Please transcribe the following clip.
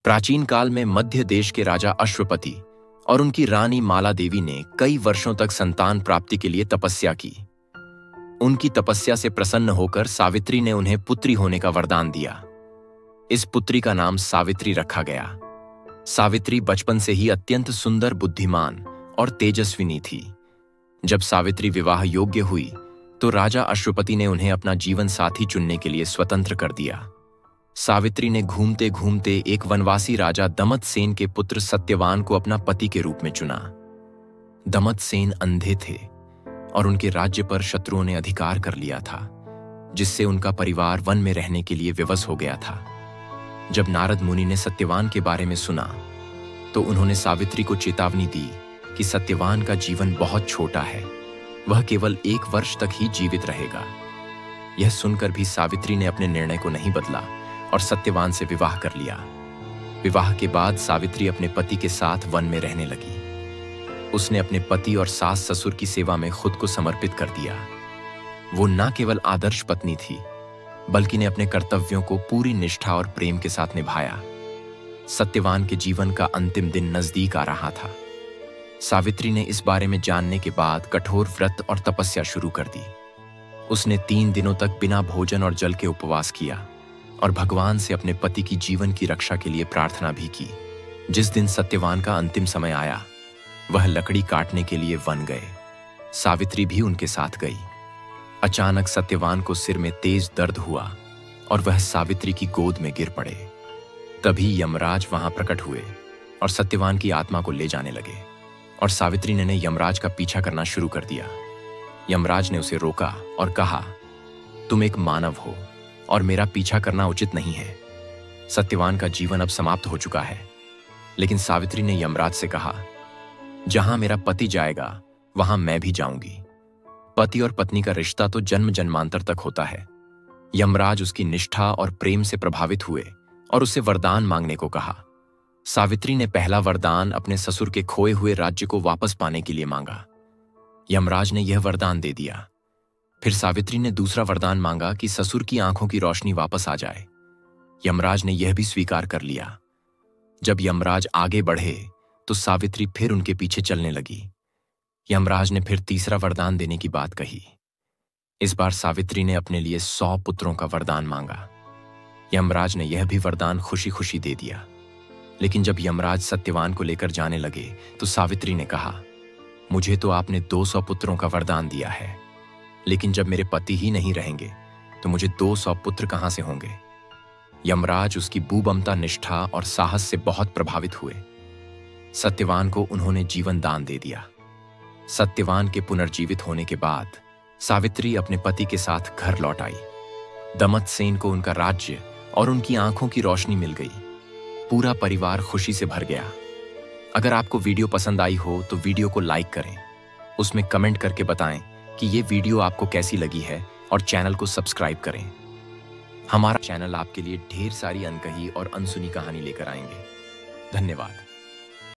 प्राचीन काल में मध्य देश के राजा अश्वपति और उनकी रानी माला देवी ने कई वर्षों तक संतान प्राप्ति के लिए तपस्या की। उनकी तपस्या से प्रसन्न होकर सावित्री ने उन्हें पुत्री होने का वरदान दिया। इस पुत्री का नाम सावित्री रखा गया। सावित्री बचपन से ही अत्यंत सुंदर, बुद्धिमान और तेजस्विनी थी। जब सावित्री विवाह योग्य हुई तो राजा अश्वपति ने उन्हें अपना जीवन साथी चुनने के लिए स्वतंत्र कर दिया। सावित्री ने घूमते घूमते एक वनवासी राजा दमतसेन के पुत्र सत्यवान को अपना पति के रूप में चुना। दमतसेन अंधे थे और उनके राज्य पर शत्रुओं ने अधिकार कर लिया था, जिससे उनका परिवार वन में रहने के लिए विवश हो गया था। जब नारद मुनि ने सत्यवान के बारे में सुना तो उन्होंने सावित्री को चेतावनी दी कि सत्यवान का जीवन बहुत छोटा है, वह केवल 1 वर्ष तक ही जीवित रहेगा। यह सुनकर भी सावित्री ने अपने निर्णय को नहीं बदला और सत्यवान से विवाह कर लिया। विवाह के बाद सावित्री अपने पति के साथ वन में रहने लगी। उसने अपने पति और सास ससुर की सेवा में खुद को समर्पित कर दिया। वो न केवल आदर्श पत्नी थी, बल्कि ने अपने कर्तव्यों को पूरी निष्ठा और प्रेम के साथ निभाया। सत्यवान के जीवन का अंतिम दिन नजदीक आ रहा था। सावित्री ने इस बारे में जानने के बाद कठोर व्रत और तपस्या शुरू कर दी। उसने 3 दिनों तक बिना भोजन और जल के उपवास किया और भगवान से अपने पति की जीवन की रक्षा के लिए प्रार्थना भी की। जिस दिन सत्यवान का अंतिम समय आया, वह लकड़ी काटने के लिए वन गए। सावित्री भी उनके साथ गई। अचानक सत्यवान को सिर में तेज दर्द हुआ और वह सावित्री की गोद में गिर पड़े। तभी यमराज वहां प्रकट हुए और सत्यवान की आत्मा को ले जाने लगे और सावित्री ने यमराज का पीछा करना शुरू कर दिया। यमराज ने उसे रोका और कहा, तुम एक मानव हो और मेरा पीछा करना उचित नहीं है। सत्यवान का जीवन अब समाप्त हो चुका है। लेकिन सावित्री ने यमराज से कहा, जहां मेरा पति जाएगा वहां मैं भी जाऊंगी। पति और पत्नी का रिश्ता तो जन्म जन्मांतर तक होता है। यमराज उसकी निष्ठा और प्रेम से प्रभावित हुए और उससे वरदान मांगने को कहा। सावित्री ने पहला वरदान अपने ससुर के खोए हुए राज्य को वापस पाने के लिए मांगा। यमराज ने यह वरदान दे दिया। फिर सावित्री ने दूसरा वरदान मांगा कि ससुर की आंखों की रोशनी वापस आ जाए। यमराज ने यह भी स्वीकार कर लिया। जब यमराज आगे बढ़े तो सावित्री फिर उनके पीछे चलने लगी। यमराज ने फिर तीसरा वरदान देने की बात कही। इस बार सावित्री ने अपने लिए 100 पुत्रों का वरदान मांगा। यमराज ने यह भी वरदान खुशी खुशी दे दिया। लेकिन जब यमराज सत्यवान को लेकर जाने लगे तो सावित्री ने कहा, मुझे तो आपने 200 पुत्रों का वरदान दिया है, लेकिन जब मेरे पति ही नहीं रहेंगे तो मुझे 200 पुत्र कहां से होंगे। यमराज उसकी बुबमता, निष्ठा और साहस से बहुत प्रभावित हुए। सत्यवान को उन्होंने जीवन दान दे दिया। सत्यवान के पुनर्जीवित होने के बाद सावित्री अपने पति के साथ घर लौट आई। दमतसेन को उनका राज्य और उनकी आंखों की रोशनी मिल गई। पूरा परिवार खुशी से भर गया। अगर आपको वीडियो पसंद आई हो तो वीडियो को लाइक करें, उसमें कमेंट करके बताएं कि ये वीडियो आपको कैसी लगी है और चैनल को सब्सक्राइब करें। हमारा चैनल आपके लिए ढेर सारी अनकही और अनसुनी कहानी लेकर आएंगे। धन्यवाद।